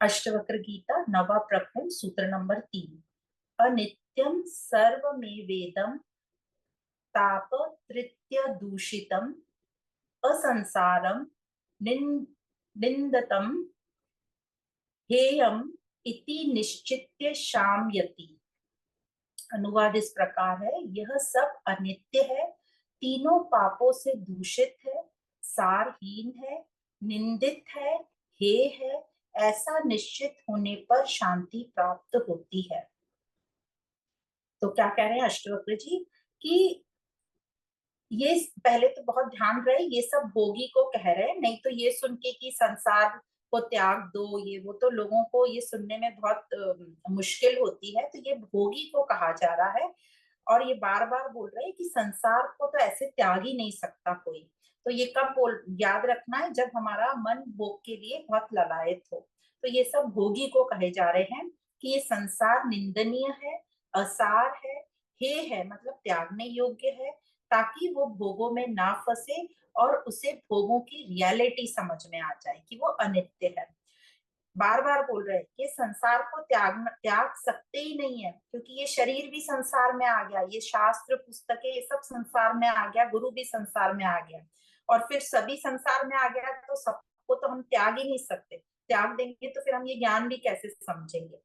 अष्टवक्र गीता नवा प्रकरण सूत्र नंबर 3। अनित्यम सर्वमेवेदं ताप तृतीय दूषितम असंसारम निंदतम हेयम इति निश्चित्य शाम्यति। अनुवाद इस प्रकार है, यह सब अनित्य है, तीनों पापों से दूषित है, सारहीन है, निंदित है, हेय है। ऐसा निश्चित होने पर शांति प्राप्त होती है। तो क्या कह रहे हैं अष्टवक्र जी कि ये पहले तो बहुत ध्यान रहे, ये सब भोगी को कह रहे हैं, नहीं तो ये सुन के कि संसार को त्याग दो, ये वो तो लोगों को ये सुनने में बहुत मुश्किल होती है। तो ये भोगी को कहा जा रहा है और ये बार बार बोल रहे हैं कि संसार को तो ऐसे त्याग ही नहीं सकता कोई। तो ये कब बोल याद रखना है, जब हमारा मन भोग के लिए बहुत ललायत हो। तो ये सब भोगी को कहे जा रहे हैं कि ये संसार निंदनीय है, असार है, हे है मतलब त्यागने योग्य है, ताकि वो भोगों में ना फंसे और उसे भोगों की रियलिटी समझ में आ जाए कि वो अनित्य है। बार बार बोल रहे हैं कि संसार को त्याग सकते ही नहीं है, क्योंकि ये शरीर भी संसार में आ गया, ये शास्त्र पुस्तकें ये सब संसार में आ गया, गुरु भी संसार में आ गया और फिर सभी संसार में आ गया, तो सबको तो हम त्याग ही नहीं सकते। त्याग देंगे तो फिर हम ये ज्ञान भी कैसे समझेंगे।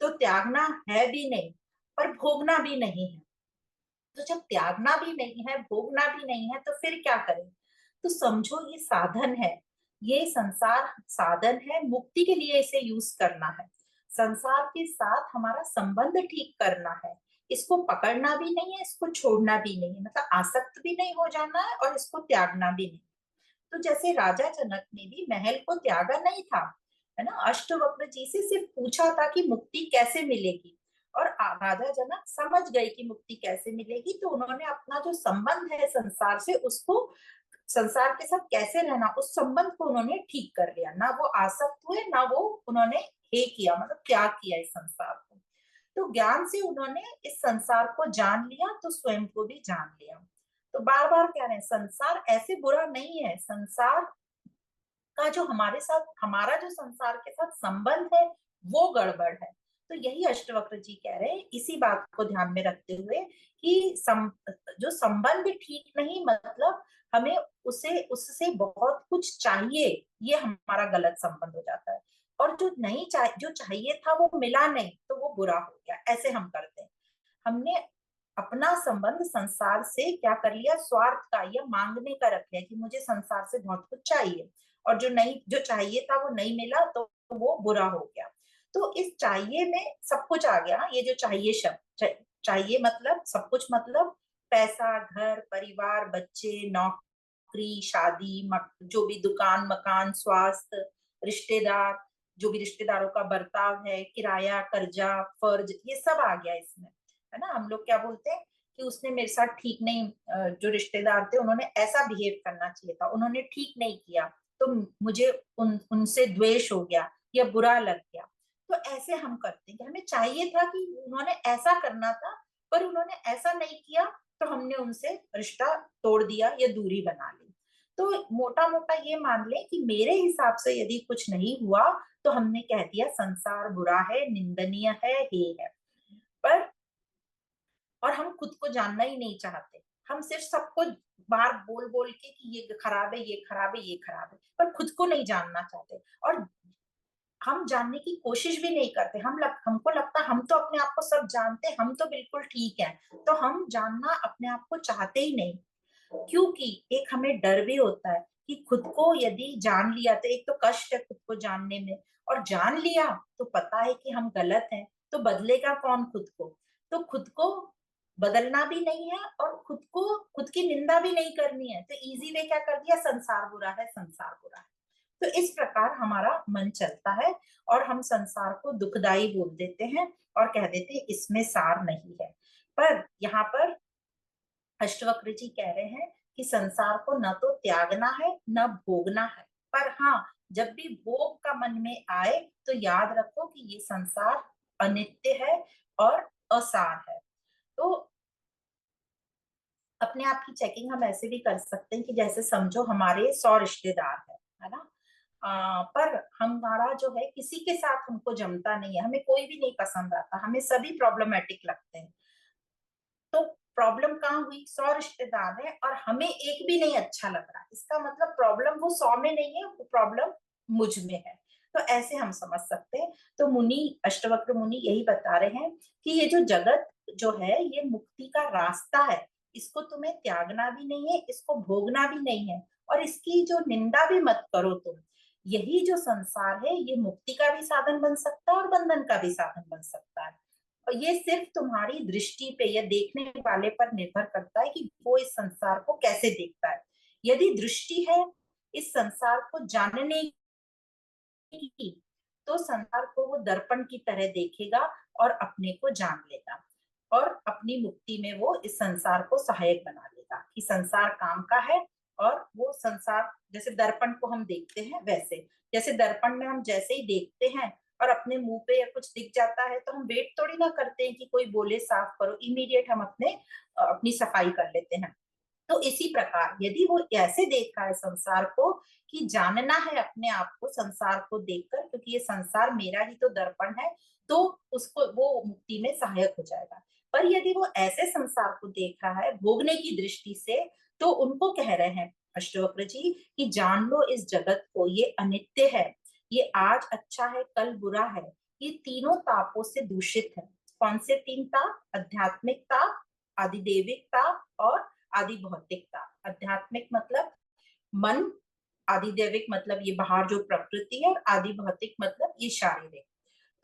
तो त्यागना है भी नहीं पर भोगना भी नहीं है। तो जब त्यागना भी नहीं है, भोगना भी नहीं है, तो फिर क्या करें। तो समझो ये साधन है, ये संसार साधन है, मुक्ति के लिए इसे यूज करना है, संसार के साथ हमारा संबंध ठीक करना है। इसको पकड़ना भी नहीं है, इसको छोड़ना भी नहीं है, मतलब आसक्त भी नहीं हो जाना है और इसको त्यागना भी नहीं। तो जैसे राजा जनक ने भी महल को त्यागा नहीं था, है ना, अष्टवक्र जी से सिर्फ पूछा था कि मुक्ति कैसे मिलेगी और राजा जनक समझ गए कि मुक्ति कैसे मिलेगी। तो उन्होंने अपना जो संबंध है संसार से, उसको संसार के साथ कैसे रहना, उस संबंध को उन्होंने ठीक कर लिया। ना वो आसक्त हुए, ना वो उन्होंने हे किया मतलब त्याग किया इस संसार को। तो ज्ञान से उन्होंने इस संसार को जान लिया, तो स्वयं को भी जान लिया। तो बार बार कह रहे हैं संसार ऐसे बुरा नहीं है, संसार का जो हमारे साथ हमारा जो संसार के साथ संबंध है वो गड़बड़ है। तो यही अष्टवक्र जी कह रहे हैं, इसी बात को ध्यान में रखते हुए कि जो संबंध ठीक नहीं मतलब हमें उसे उससे बहुत कुछ चाहिए, ये हमारा गलत संबंध हो जाता है। और जो नहीं जो चाहिए था वो मिला नहीं, तो वो बुरा हो गया, ऐसे हम करते हैं। हमने अपना संबंध संसार से क्या कर लिया, स्वार्थ का या मांगने का रख लिया कि मुझे संसार से बहुत कुछ चाहिए, और जो नहीं जो चाहिए था वो नहीं मिला, तो वो बुरा हो गया। तो इस चाहिए में सब कुछ आ गया। ये जो चाहिए शब्द, चाहिए मतलब सब कुछ, मतलब पैसा, घर, परिवार, बच्चे, नौकरी, शादी, जो भी दुकान, मकान, स्वास्थ्य, रिश्तेदार, जो भी रिश्तेदारों का बर्ताव है, किराया, कर्जा, फर्ज, ये सब आ गया इसमें, है ना। हम लोग क्या बोलते हैं कि उसने मेरे साथ ठीक नहीं, जो रिश्तेदार थे उन्होंने ऐसा बिहेव करना चाहिए था, उन्होंने ठीक नहीं किया, तो मुझे उनसे द्वेष हो गया या बुरा लग गया। तो ऐसे हम करते हैं कि हमें चाहिए था कि उन्होंने ऐसा करना था, पर उन्होंने ऐसा नहीं किया, तो हमने उनसे रिश्ता तोड़ दिया या दूरी बना ली। तो मोटा मोटा ये मान लें कि मेरे हिसाब से यदि कुछ नहीं हुआ, तो हमने कह दिया संसार बुरा है, निंदनीय है, हे है। पर और हम खुद को जानना ही नहीं चाहते, हम सिर्फ सबको बार बोल बोल के कि ये खराब है, ये खराब है, ये खराब है, पर खुद को नहीं जानना चाहते। और हम जानने की कोशिश भी नहीं करते। हमको लगता हम तो अपने आप को सब जानते हैं, हम तो बिल्कुल ठीक है, तो हम जानना अपने आप को चाहते ही नहीं। क्योंकि एक हमें डर भी होता है कि खुद को यदि जान लिया तो एक तो कष्ट है खुद को जानने में, और जान लिया तो पता है कि हम गलत हैं, तो बदलेगा कौन खुद को। तो खुद को बदलना भी नहीं है और खुद की निंदा भी नहीं करनी है, तो इजी वे क्या कर दिया, संसार बुरा है, संसार बुरा है। तो इस प्रकार हमारा मन चलता है और हम संसार को दुखदाई बोल देते हैं और कह देते हैं इसमें सार नहीं है। पर यहाँ पर अष्टवक्र जी कह रहे हैं कि संसार को न तो त्यागना है न भोगना है, पर हाँ, जब भी भोग का मन में आए तो याद रखो कि ये संसार अनित्य है और असार है। तो अपने आप की चेकिंग हम ऐसे भी कर सकते हैं कि जैसे समझो हमारे 100 रिश्तेदार है ना। पर हमारा जो है किसी के साथ हमको जमता नहीं है, हमें कोई भी नहीं पसंद आता, हमें सभी प्रॉब्लमेटिक लगते हैं। तो प्रॉब्लम कहाँ हुई, 100 रिश्तेदार हैं और हमें एक भी नहीं अच्छा लग रहा, इसका मतलब प्रॉब्लम वो 100 में नहीं है, वो प्रॉब्लम मुझ में है। तो ऐसे हम समझ सकते हैं। तो मुनि, अष्टवक्र मुनि यही बता रहे हैं कि ये जो जगत जो है ये मुक्ति का रास्ता है, इसको तुम्हें त्यागना भी नहीं है, इसको भोगना भी नहीं है, और इसकी जो निंदा भी मत करो तुम। यही जो संसार है ये मुक्ति का भी साधन बन सकता है और बंधन का भी साधन बन सकता है। और ये सिर्फ तुम्हारी दृष्टि पे या देखने वाले पर निर्भर करता है कि वो इस संसार को कैसे देखता है। यदि दृष्टि है इस संसार को जानने की, तो संसार को वो दर्पण की तरह देखेगा और अपने को जान लेगा, और अपनी मुक्ति में वो इस संसार को सहायक बना लेगा कि संसार काम का है। और वो संसार जैसे दर्पण को हम देखते हैं वैसे, जैसे दर्पण में हम जैसे ही देखते हैं और अपने मुंह पे या कुछ दिख जाता है तो हम वेट थोड़ी ना करते हैं कि कोई बोले साफ करो, इमीडिएट हम अपनी सफाई कर लेते हैं। तो इसी प्रकार यदि वो ऐसे देख रहा है संसार को कि जानना है अपने आप को संसार को देखकर, क्योंकि ये संसार मेरा ही तो दर्पण है, तो उसको वो मुक्ति में सहायक हो जाएगा। पर यदि वो ऐसे संसार को देख रहा है भोगने की दृष्टि से, तो उनको कह रहे हैं अष्टवक्र जी कि जान लो इस जगत को, ये अनित्य है, ये आज अच्छा है कल बुरा है, ये तीनों तापों से दूषित है। कौन से तीन ताप, आध्यात्मिकता, आदिदेविकता और आदि भौतिकता। आध्यात्मिक मतलब मन, आदिदेविक मतलब ये बाहर जो प्रकृति है, और आदि भौतिक मतलब ये शारीरिक।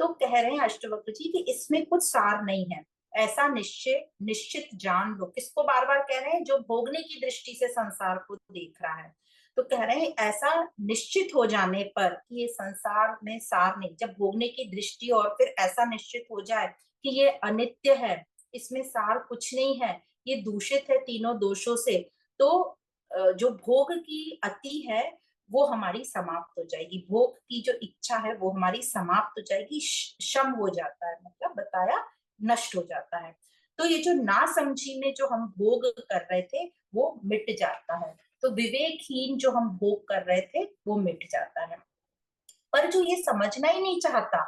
तो कह रहे हैं अष्टवक्र जी कि इसमें कुछ सार नहीं है, ऐसा निश्चय निश्चित जान लो। किसको बार बार कह रहे हैं, जो भोगने की दृष्टि से संसार को देख रहा है। तो कह रहे हैं ऐसा निश्चित हो जाने पर कि ये संसार में सार नहीं, जब भोगने की दृष्टि और फिर ऐसा निश्चित हो जाए कि ये अनित्य है, इसमें सार कुछ नहीं है, ये दूषित है तीनों दोषों से, तो जो भोग की अति है वो हमारी समाप्त हो जाएगी, भोग की जो इच्छा है वो हमारी समाप्त हो जाएगी, शम हो जाता है, मतलब बताया नष्ट हो जाता है। तो ये जो नासमझी में जो हम भोग कर रहे थे वो मिट जाता है, तो विवेकहीन जो हम भोग कर रहे थे वो मिट जाता है। पर जो ये समझना ही नहीं चाहता,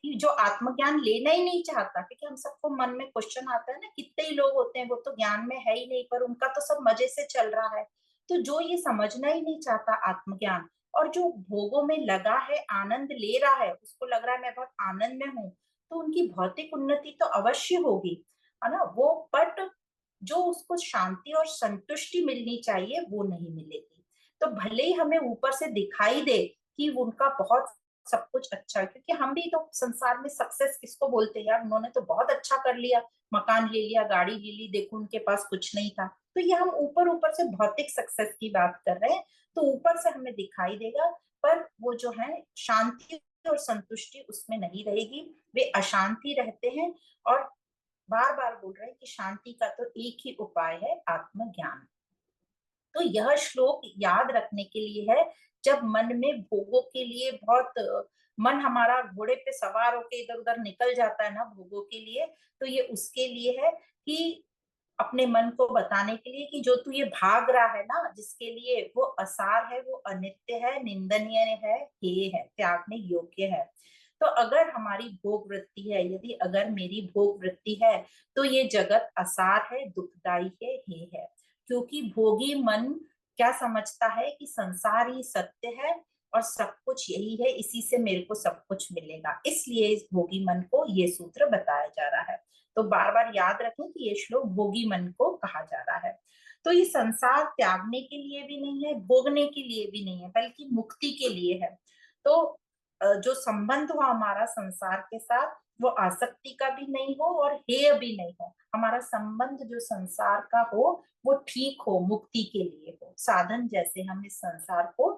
कि जो आत्मज्ञान लेना ही नहीं चाहता, क्योंकि हम सबको मन में क्वेश्चन आता है ना, कितने ही लोग होते हैं वो तो ज्ञान में है ही नहीं पर उनका तो सब मजे से चल रहा है। तो जो ये समझना ही नहीं चाहता आत्मज्ञान, और जो भोगों में लगा है, आनंद ले रहा है, उसको लग रहा है मैं बहुत आनंद में हूँ, तो उनकी भौतिक उन्नति तो अवश्य होगी, है ना वो, बट जो उसको शांति और संतुष्टि मिलनी चाहिए वो नहीं मिलेगी। तो भले ही हमें ऊपर से दिखाई दे कि उनका बहुत सब कुछ अच्छा है, क्योंकि हम भी तो संसार में सक्सेस किसको बोलते हैं यार, उन्होंने तो बहुत अच्छा कर लिया, मकान ले लिया, गाड़ी ले ली, देखो उनके पास कुछ नहीं था। तो ये हम ऊपर ऊपर से भौतिक सक्सेस की बात कर रहे हैं, तो ऊपर से हमें दिखाई देगा, पर वो जो है शांति और संतुष्टि उसमें नहीं रहेगी, वे अशांति रहते हैं। और बार बार बोल रहे हैं कि शांति का तो एक ही उपाय है, आत्मज्ञान। तो यह श्लोक याद रखने के लिए है, जब मन में भोगों के लिए बहुत मन हमारा घोड़े पे सवार होके इधर उधर निकल जाता है ना भोगों के लिए, तो ये उसके लिए है कि अपने मन को बताने के लिए कि जो तू ये भाग रहा है ना, जिसके लिए वो असार है, वो अनित्य है, निंदनीय है, हेय है, त्यागने योग्य है। तो अगर हमारी भोग वृत्ति है, यदि अगर मेरी भोग वृत्ति है, तो ये जगत असार है, दुखदाई है, हेय है। क्योंकि भोगी मन क्या समझता है कि संसार ही सत्य है और सब कुछ यही है, इसी से मेरे को सब कुछ मिलेगा, इसलिए इस भोगी मन को ये सूत्र बताया जा रहा है। तो बार बार याद रखें कि ये श्लोक भोगी मन को कहा जा रहा है। तो ये संसार त्यागने के लिए भी नहीं है, भोगने के लिए भी नहीं है, बल्कि मुक्ति के लिए है। तो जो संबंध हो हमारा संसार के साथ, वो आसक्ति का भी नहीं हो और हेय भी नहीं हो, हमारा संबंध जो संसार का हो वो ठीक हो, मुक्ति के लिए हो, साधन जैसे हम इस संसार को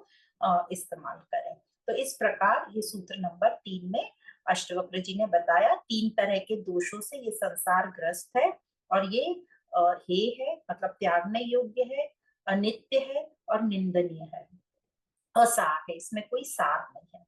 इस्तेमाल करें। तो इस प्रकार ये सूत्र नंबर 3 में अष्टवक्र जी ने बताया, 3 तरह के दोषों से ये संसार ग्रस्त है, और ये हे है मतलब त्यागने योग्य है, अनित्य है और निंदनीय है, असार है, इसमें कोई सार नहीं है।